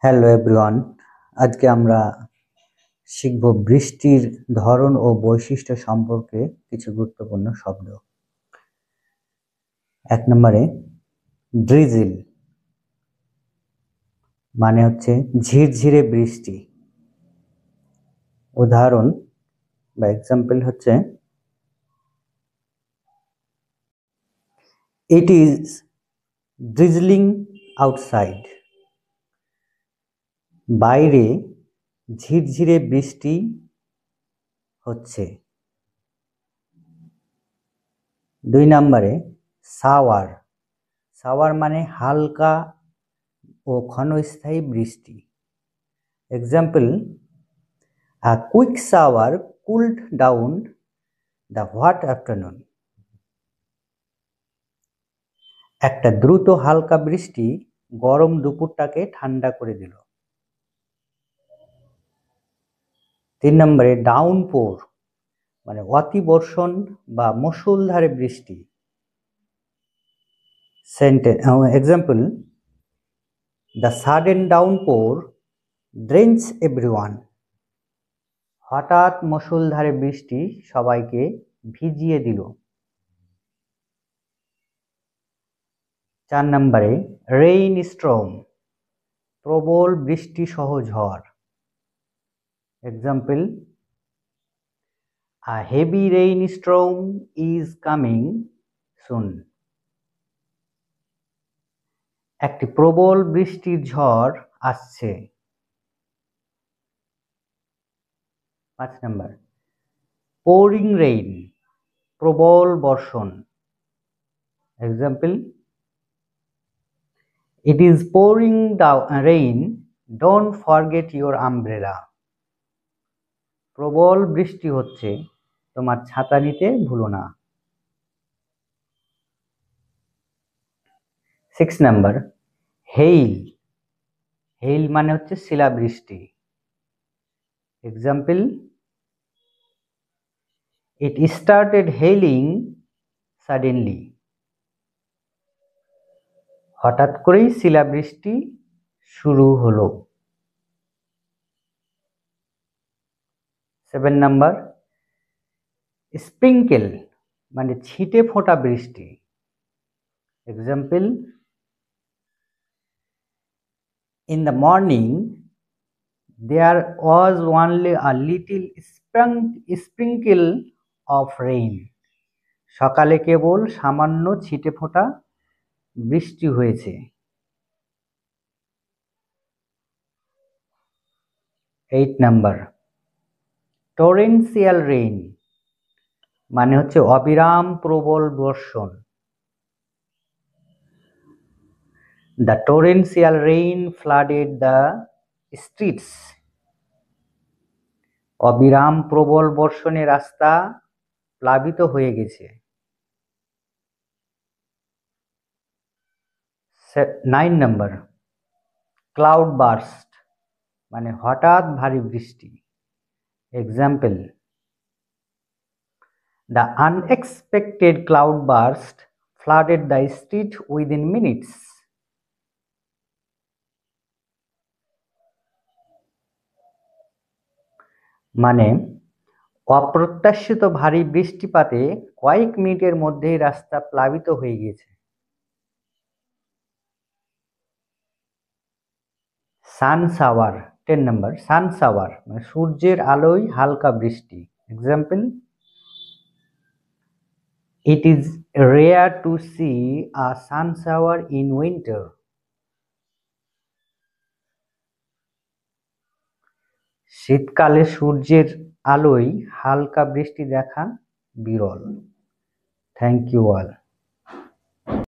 Hello everyone, আজকে আমরা শিখব বৃষ্টির ধরন ও বৈশিষ্ট্য সম্পর্কে কিছু গুরুত্বপূর্ণ শব্দ। 1 নম্বরে ড্রিজিল মানে হচ্ছে ঝিরঝিরে বৃষ্টি। উদাহরণ বা এক্সাম্পল হচ্ছে ইট ইজ ড্রিজলিং আউটসাইড, বাইরে ঝিরঝিরে বৃষ্টি হচ্ছে। 2 নম্বরে শাওয়ার, শাওয়ার মানে হালকা ও ক্ষণস্থায়ী বৃষ্টি। Example, a quick shower cooled down the hot afternoon. একটা দ্রুত হালকা বৃষ্টি গরম দুপুরটাকে ঠান্ডা করে দিল। 3 নম্বরে ডাউনপোর মানে অতিবর্ষণ বা মুষলধারে বৃষ্টি। Example, the sudden downpour drenched everyone. হঠাৎ মুষলধারে বৃষ্টি সবাইকে ভিজিয়ে দিল। 4 নম্বরে রেইন স্টর্ম, প্রবল বৃষ্টি সহ ঝড়। Example, a heavy rainstorm is coming soon. একটি প্রবল বৃষ্টির ঝড় আসছে। 5 নম্বর pouring rain, প্রবল বর্ষণ। Example, it is pouring rain, don't forget your umbrella. প্রবল বৃষ্টি হচ্ছে, তোমার ছাতা নিতে ভুলো না। 6 নম্বর হেইল, হেইল মানে হচ্ছে শিলাবৃষ্টি। Example, it started hailing suddenly. হঠাৎ করেই শিলাবৃষ্টি শুরু হলো। 7 নাম্বার স্প্রিঙ্কেল মানে ছিটে ফোঁটা বৃষ্টি। Example, in the morning there was only a little sprinkle of rain. সকালে কেবল সামান্য ছিটে ফোঁটা বৃষ্টি হয়েছে। 8 নাম্বার টরেন্সিয়াল রেইন মানে হচ্ছে অবিরাম প্রবল বর্ষণ। The torrential rain flooded the streets. অবিরাম প্রবল বর্ষণে রাস্তা প্লাবিত হয়ে গেছে। 9 নাম্বার ক্লাউড বার্স্ট মানে হঠাৎ ভারী বৃষ্টি। Example, the unexpected cloud burst flooded the street within minutes. মানে অপ্রত্যাশিত ভারী বৃষ্টিপাতে কয়েক মিনিটের মধ্যেই রাস্তা প্লাবিত হয়ে গিয়েছে। সান শাওয়ার 10 নাম্বার সান শাওয়ার মানে সূর্যের আলোয় হালকা বৃষ্টি। Example, it is rare to see a sun shower in winter. শীতকালে সূর্যের আলোয় হালকা বৃষ্টি দেখা বিরল। Thank you all.